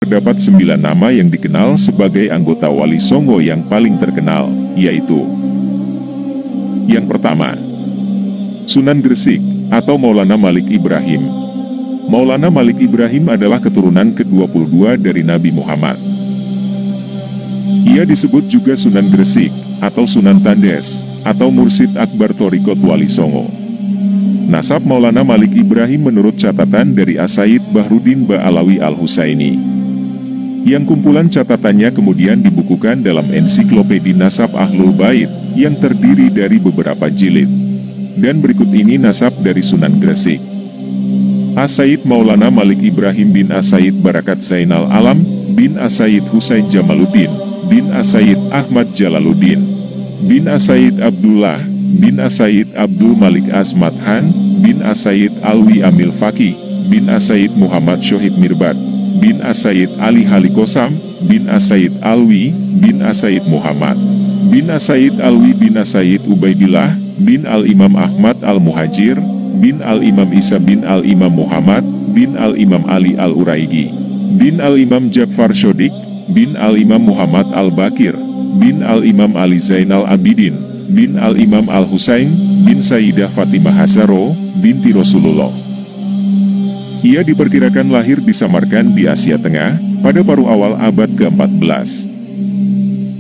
terdapat 9 nama yang dikenal sebagai anggota Wali Songo yang paling terkenal, yaitu: yang pertama, Sunan Gresik atau Maulana Malik Ibrahim. Maulana Malik Ibrahim adalah keturunan ke-22 dari Nabi Muhammad. Ia disebut juga Sunan Gresik atau Sunan Tandes atau Mursyid Akbar Thorikot Wali Songo. Nasab Maulana Malik Ibrahim menurut catatan dari As-Sayyid Bahruddin Ba'alawi Al-Husaini, yang kumpulan catatannya kemudian dibukukan dalam ensiklopedi Nasab Ahlul Bait yang terdiri dari beberapa jilid. Dan berikut ini nasab dari Sunan Gresik. As-Sayyid Maulana Malik Ibrahim bin As-Sayyid Barakat Zainal Alam bin As-Sayyid Husain Jamaluddin bin As-Sayyid Ahmad Jalaluddin bin As-Sayyid Abdullah bin As-Sayyid Abdul Malik Asmat Han bin As-Sayyid Alwi Amil Faqih bin As-Sayyid Muhammad Shohib Mirbad bin As-Sayyid Ali Halikosam bin As-Sayyid Alwi bin As-Sayyid Muhammad bin As-Sayyid Alwi bin As-Sayyid Ubaidillah bin Al-Imam Ahmad Al-Muhajir bin Al-Imam Isa bin Al-Imam Muhammad bin Al-Imam Ali Al-Uraigi bin Al-Imam Ja'far Shodiq bin Al-Imam Muhammad Al-Bakir bin Al-Imam Ali Zainal Abidin bin Al-Imam Al-Husain bin Sayyidah Fatimah Hazaro binti Rasulullah. Ia diperkirakan lahir di Samarkand di Asia Tengah pada paruh awal abad ke-14.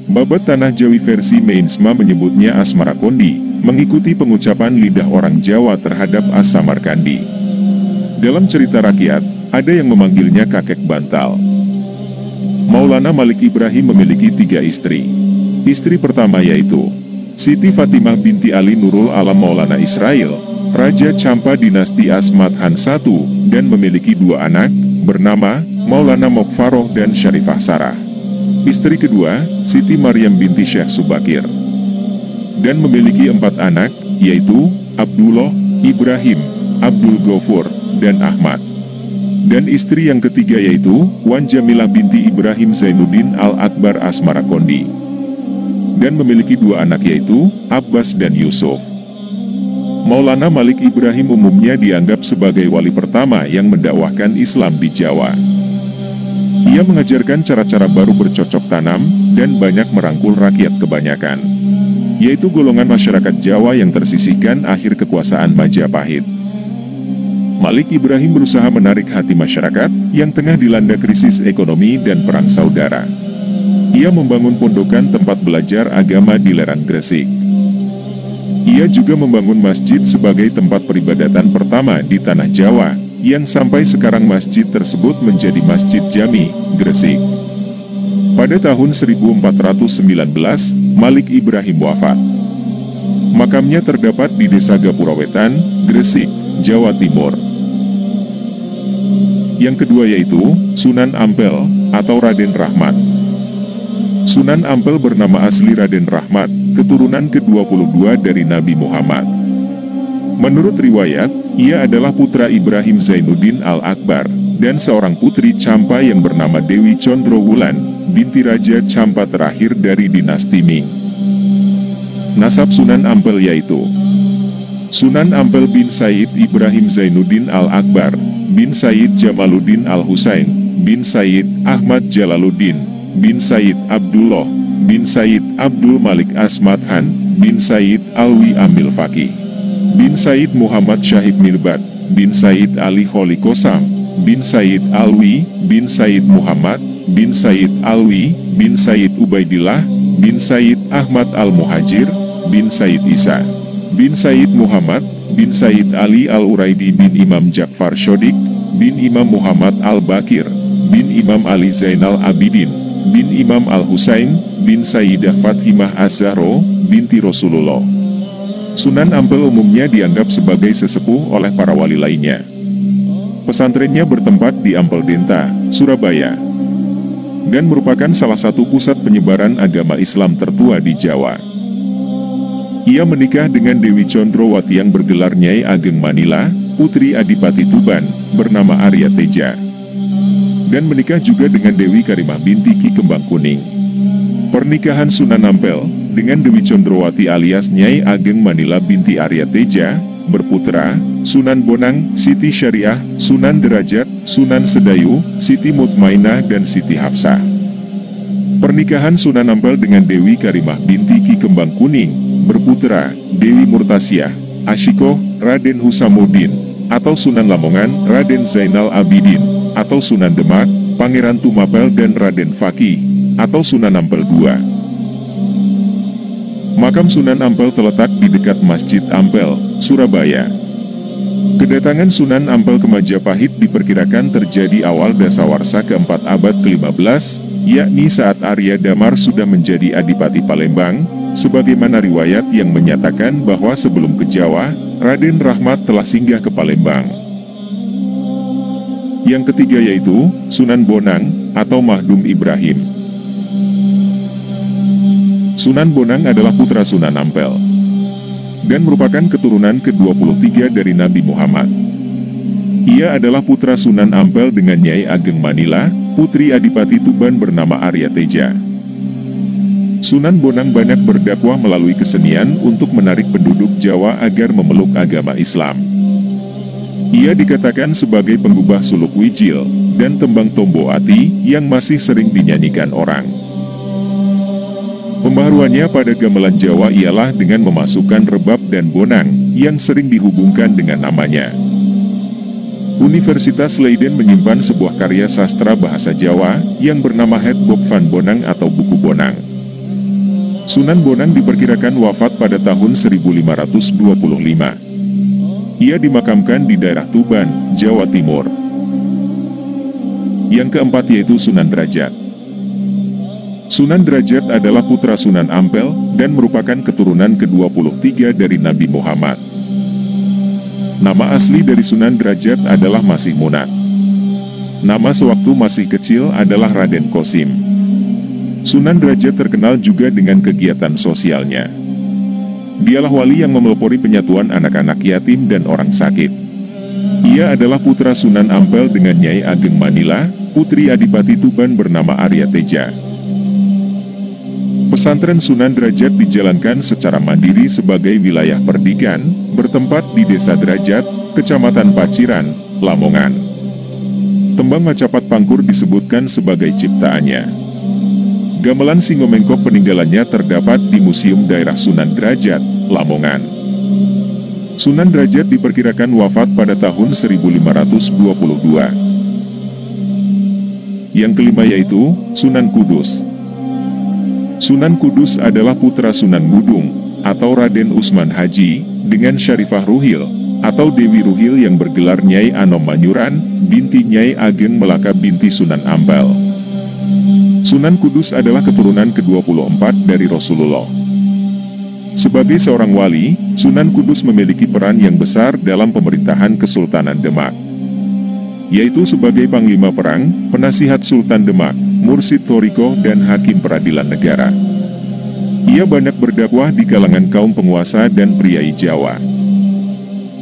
Babat Tanah Jawi versi Meinsma menyebutnya Asmarakondi, mengikuti pengucapan lidah orang Jawa terhadap As-Samarkandi. Dalam cerita rakyat, ada yang memanggilnya kakek bantal. Maulana Malik Ibrahim memiliki 3 istri. Istri pertama yaitu Siti Fatimah binti Ali Nurul Alam Maulana Israel, Raja Campa dinasti Asmat Han I, dan memiliki 2 anak, bernama Maulana Mokfaroh dan Syarifah Sarah. Istri kedua, Siti Maryam binti Syekh Subakir. Dan memiliki 4 anak, yaitu Abdullah, Ibrahim, Abdul Ghafur, dan Ahmad. Dan istri yang ketiga yaitu Wan Jamilah binti Ibrahim Zainuddin Al-Akbar Asmarakondi. Dan memiliki 2 anak yaitu Abbas dan Yusuf. Maulana Malik Ibrahim umumnya dianggap sebagai wali pertama yang mendakwahkan Islam di Jawa. Ia mengajarkan cara-cara baru bercocok tanam dan banyak merangkul rakyat kebanyakan, yaitu golongan masyarakat Jawa yang tersisihkan akhir kekuasaan Majapahit. Malik Ibrahim berusaha menarik hati masyarakat yang tengah dilanda krisis ekonomi dan perang saudara. Ia membangun pondokan tempat belajar agama di lereng Gresik. Ia juga membangun masjid sebagai tempat peribadatan pertama di tanah Jawa, yang sampai sekarang masjid tersebut menjadi Masjid Jami, Gresik. Pada tahun 1419, Malik Ibrahim wafat. Makamnya terdapat di Desa Gapurawetan, Gresik, Jawa Timur. Yang kedua yaitu Sunan Ampel atau Raden Rahmat. Sunan Ampel bernama asli Raden Rahmat, keturunan ke-22 dari Nabi Muhammad. Menurut riwayat, ia adalah putra Ibrahim Zainuddin Al-Akbar, dan seorang putri Campa yang bernama Dewi Condrowulan, binti Raja Campa terakhir dari dinasti Ming. Nasab Sunan Ampel yaitu Sunan Ampel bin Said Ibrahim Zainuddin Al-Akbar, bin Said Jamaluddin Al-Husain, bin Said Ahmad Jalaluddin, bin Said Abdullah, bin Said Abdul Malik Asmat Han, bin Said Alwi Amil Faqih, bin Said Muhammad Syahid Mirbad, bin Said Ali Holikosam, bin Said Alwi, bin Said Muhammad, bin Said Alwi, bin Said Ubaidillah, bin Said Ahmad Al-Muhajir, bin Said Isa, bin Said Muhammad, bin Said Ali Al-Uraidi, bin Imam Ja'far Shodiq, bin Imam Muhammad Al-Bakir, bin Imam Ali Zainal Abidin, bin Imam Al-Husain, bin Sayyidah Fatimah Az-Zahro, binti Rasulullah. Sunan Ampel umumnya dianggap sebagai sesepuh oleh para wali lainnya. Pesantrennya bertempat di Ampel Denta, Surabaya, dan merupakan salah satu pusat penyebaran agama Islam tertua di Jawa. Ia menikah dengan Dewi Condrowati yang bergelar Nyai Ageng Manila, putri Adipati Tuban, bernama Arya Teja. Dan menikah juga dengan Dewi Karimah binti Ki Kembang Kuning. Pernikahan Sunan Ampel dengan Dewi Condrowati alias Nyai Ageng Manila binti Arya Teja berputra, Sunan Bonang, Siti Syariah, Sunan Derajat, Sunan Sedayu, Siti Mutmainah dan Siti Hafsah. Pernikahan Sunan Ampel dengan Dewi Karimah binti Ki Kembang Kuning, berputra, Dewi Murtasiah, Asyikoh, Raden Husamuddin, atau Sunan Lamongan, Raden Zainal Abidin, atau Sunan Demak, Pangeran Tumapel dan Raden Fakih, atau Sunan Ampel II. Makam Sunan Ampel terletak di dekat Masjid Ampel, Surabaya. Kedatangan Sunan Ampel ke Majapahit diperkirakan terjadi awal dasawarsa keempat abad ke-15, yakni saat Arya Damar sudah menjadi Adipati Palembang, sebagaimana riwayat yang menyatakan bahwa sebelum ke Jawa, Raden Rahmat telah singgah ke Palembang. Yang ketiga yaitu Sunan Bonang atau Mahdum Ibrahim. Sunan Bonang adalah putra Sunan Ampel dan merupakan keturunan ke-23 dari Nabi Muhammad. Ia adalah putra Sunan Ampel dengan Nyai Ageng Manila, putri Adipati Tuban bernama Arya Teja. Sunan Bonang banyak berdakwah melalui kesenian untuk menarik penduduk Jawa agar memeluk agama Islam. Ia dikatakan sebagai penggubah suluk wijil dan tembang tombo ati yang masih sering dinyanyikan orang. Pembaharuannya pada gamelan Jawa ialah dengan memasukkan rebab dan bonang yang sering dihubungkan dengan namanya. Universitas Leiden menyimpan sebuah karya sastra bahasa Jawa yang bernama Het Boek van Bonang atau Buku Bonang. Sunan Bonang diperkirakan wafat pada tahun 1525. Ia dimakamkan di daerah Tuban, Jawa Timur. Yang keempat yaitu Sunan Derajat. Sunan Derajat adalah putra Sunan Ampel dan merupakan keturunan ke-23 dari Nabi Muhammad. Nama asli dari Sunan Derajat adalah Masih Munat. Nama sewaktu masih kecil adalah Raden Kosim. Sunan Derajat terkenal juga dengan kegiatan sosialnya. Dialah wali yang memelopori penyatuan anak-anak yatim dan orang sakit. Ia adalah putra Sunan Ampel dengan Nyai Ageng Manila, putri Adipati Tuban bernama Arya Teja. Pesantren Sunan Derajat dijalankan secara mandiri sebagai wilayah perdikan, bertempat di Desa Derajat, Kecamatan Paciran, Lamongan. Tembang Macapat Pangkur disebutkan sebagai ciptaannya. Gamelan Singomengkok peninggalannya terdapat di Museum Daerah Sunan Derajat, Lamongan. Sunan Derajat diperkirakan wafat pada tahun 1522. Yang kelima yaitu Sunan Kudus. Sunan Kudus adalah putra Sunan Gudung, atau Raden Usman Haji, dengan Syarifah Ruhil, atau Dewi Ruhil yang bergelar Nyai Anom Manyuran, binti Nyai Ageng Melaka binti Sunan Ampel. Sunan Kudus adalah keturunan ke-24 dari Rasulullah. Sebagai seorang wali, Sunan Kudus memiliki peran yang besar dalam pemerintahan Kesultanan Demak, yaitu sebagai Panglima Perang, Penasihat Sultan Demak, Mursid Thoriko dan Hakim Peradilan Negara. Ia banyak berdakwah di kalangan kaum penguasa dan priai Jawa.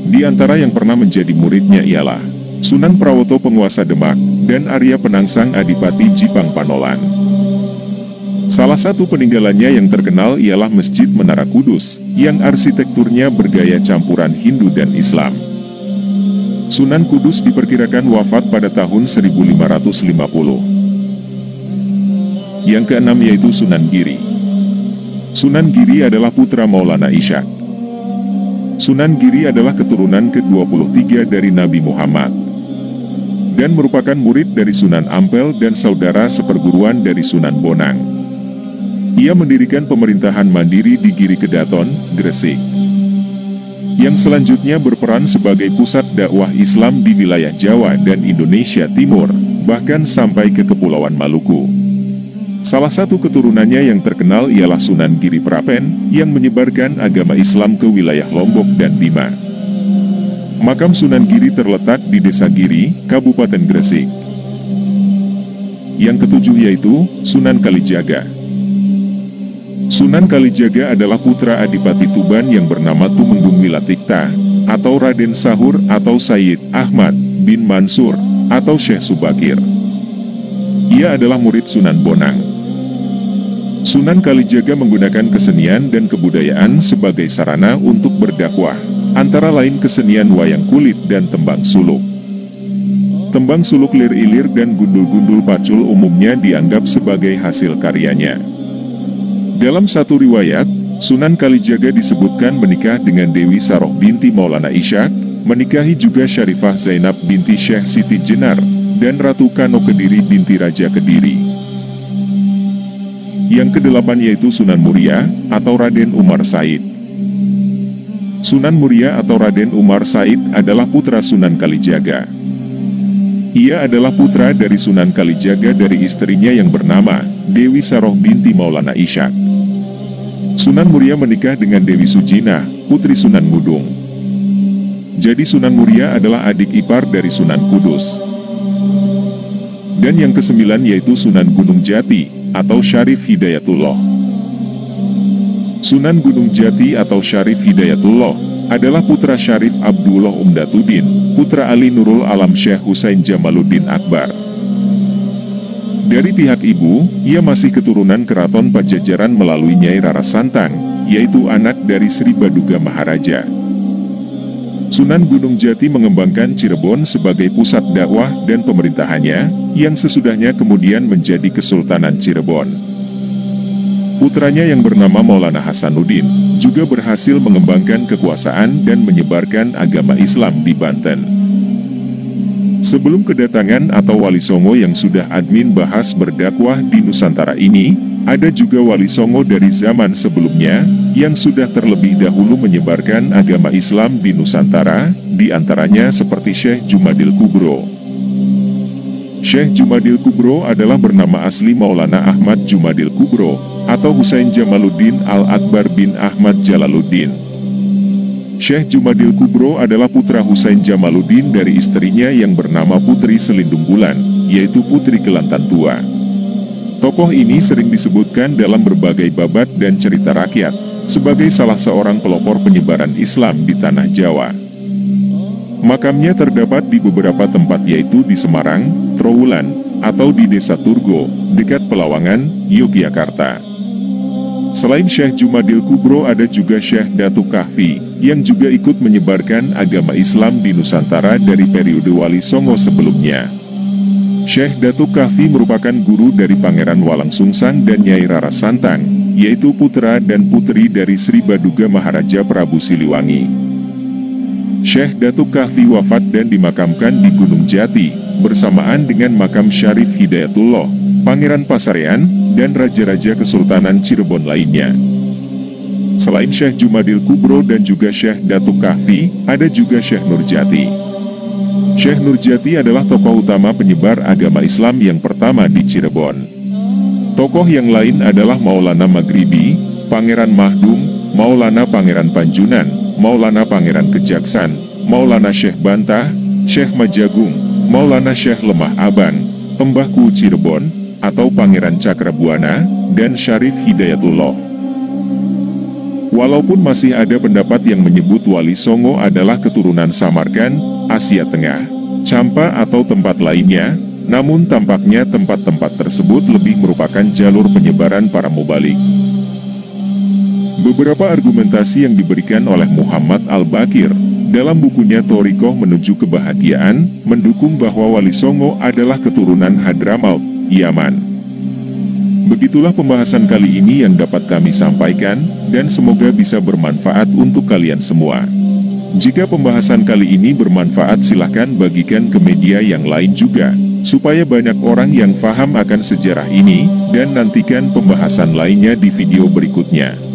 Di antara yang pernah menjadi muridnya ialah Sunan Prawoto penguasa Demak dan Arya Penangsang Adipati Jipang Panolan. Salah satu peninggalannya yang terkenal ialah Masjid Menara Kudus, yang arsitekturnya bergaya campuran Hindu dan Islam. Sunan Kudus diperkirakan wafat pada tahun 1550. Yang keenam yaitu Sunan Giri. Sunan Giri adalah putra Maulana Ishak. Sunan Giri adalah keturunan ke-23 dari Nabi Muhammad dan merupakan murid dari Sunan Ampel dan saudara seperguruan dari Sunan Bonang. Ia mendirikan pemerintahan mandiri di Giri Kedaton, Gresik, yang selanjutnya berperan sebagai pusat dakwah Islam di wilayah Jawa dan Indonesia Timur, bahkan sampai ke Kepulauan Maluku. Salah satu keturunannya yang terkenal ialah Sunan Giri Prapen, yang menyebarkan agama Islam ke wilayah Lombok dan Bima. Makam Sunan Giri terletak di Desa Giri, Kabupaten Gresik. Yang ketujuh yaitu Sunan Kalijaga. Sunan Kalijaga adalah putra Adipati Tuban yang bernama Tumenggung Wilatikta, atau Raden Sahur atau Sayyid Ahmad bin Mansur, atau Syekh Subakir. Ia adalah murid Sunan Bonang. Sunan Kalijaga menggunakan kesenian dan kebudayaan sebagai sarana untuk berdakwah, antara lain kesenian wayang kulit dan tembang suluk. Tembang suluk lir-ilir dan gundul-gundul pacul umumnya dianggap sebagai hasil karyanya. Dalam satu riwayat, Sunan Kalijaga disebutkan menikah dengan Dewi Saroh binti Maulana Ishaq, menikahi juga Syarifah Zainab binti Syekh Siti Jenar, dan Ratu Kano Kediri binti Raja Kediri. Yang kedelapan yaitu Sunan Muria atau Raden Umar Said. Sunan Muria atau Raden Umar Said adalah putra Sunan Kalijaga. Ia adalah putra dari Sunan Kalijaga dari istrinya yang bernama Dewi Saroh binti Maulana Ishaq. Sunan Muria menikah dengan Dewi Sujinah, putri Sunan Mudung. Jadi Sunan Muria adalah adik ipar dari Sunan Kudus. Dan yang kesembilan yaitu Sunan Gunung Jati atau Syarif Hidayatullah. Sunan Gunung Jati atau Syarif Hidayatullah adalah putra Syarif Abdullah Umdatuddin, putra Ali Nurul Alam Syekh Husain Jamaluddin Akbar. Dari pihak ibu, ia masih keturunan keraton Pajajaran melalui Nyai Rara Santang, yaitu anak dari Sri Baduga Maharaja. Sunan Gunung Jati mengembangkan Cirebon sebagai pusat dakwah dan pemerintahannya, yang sesudahnya kemudian menjadi Kesultanan Cirebon. Putranya yang bernama Maulana Hasanuddin juga berhasil mengembangkan kekuasaan dan menyebarkan agama Islam di Banten. Sebelum kedatangan atau Wali Songo yang sudah admin bahas berdakwah di Nusantara ini, ada juga Wali Songo dari zaman sebelumnya yang sudah terlebih dahulu menyebarkan agama Islam di Nusantara, di antaranya seperti Syekh Jumadil Kubro. Syekh Jumadil Kubro adalah bernama asli Maulana Ahmad Jumadil Kubro, atau Husain Jamaluddin Al-Akbar bin Ahmad Jalaluddin. Syekh Jumadil Kubro adalah putra Husain Jamaluddin dari istrinya yang bernama Putri Selindung Bulan, yaitu Putri Kelantan Tua. Tokoh ini sering disebutkan dalam berbagai babat dan cerita rakyat, sebagai salah seorang pelopor penyebaran Islam di Tanah Jawa. Makamnya terdapat di beberapa tempat yaitu di Semarang, Trowulan, atau di Desa Turgo, dekat Pelawangan, Yogyakarta. Selain Syekh Jumadil Kubro ada juga Syekh Datuk Kahfi, yang juga ikut menyebarkan agama Islam di Nusantara dari periode Wali Songo sebelumnya. Syekh Datuk Kahfi merupakan guru dari Pangeran Walang Sungsang dan Nyai Rara Santang, yaitu putra dan putri dari Sri Baduga Maharaja Prabu Siliwangi. Syekh Datuk Kahfi wafat dan dimakamkan di Gunung Jati, bersamaan dengan makam Syarif Hidayatullah, Pangeran Pasarean, dan Raja-Raja Kesultanan Cirebon lainnya. Selain Syekh Jumadil Kubro dan juga Syekh Datuk Kahfi, ada juga Syekh Nurjati. Syekh Nurjati adalah tokoh utama penyebar agama Islam yang pertama di Cirebon. Tokoh yang lain adalah Maulana Maghribi, Pangeran Mahdum, Maulana Pangeran Panjunan, Maulana Pangeran Kejaksan, Maulana Syekh Bantah, Syekh Majagung, Maulana Syekh Lemah Abang, Pembahku Cirebon, atau Pangeran Cakrabuana, dan Syarif Hidayatullah. Walaupun masih ada pendapat yang menyebut Wali Songo adalah keturunan Samarkand, Asia Tengah, Champa atau tempat lainnya, namun tampaknya tempat-tempat tersebut lebih merupakan jalur penyebaran para mubalik. Beberapa argumentasi yang diberikan oleh Muhammad Al-Bakir dalam bukunya Thorikoh Menuju Kebahagiaan mendukung bahwa Wali Songo adalah keturunan Hadramaut, Yaman. Begitulah pembahasan kali ini yang dapat kami sampaikan, dan semoga bisa bermanfaat untuk kalian semua. Jika pembahasan kali ini bermanfaat silahkan bagikan ke media yang lain juga, supaya banyak orang yang paham akan sejarah ini, dan nantikan pembahasan lainnya di video berikutnya.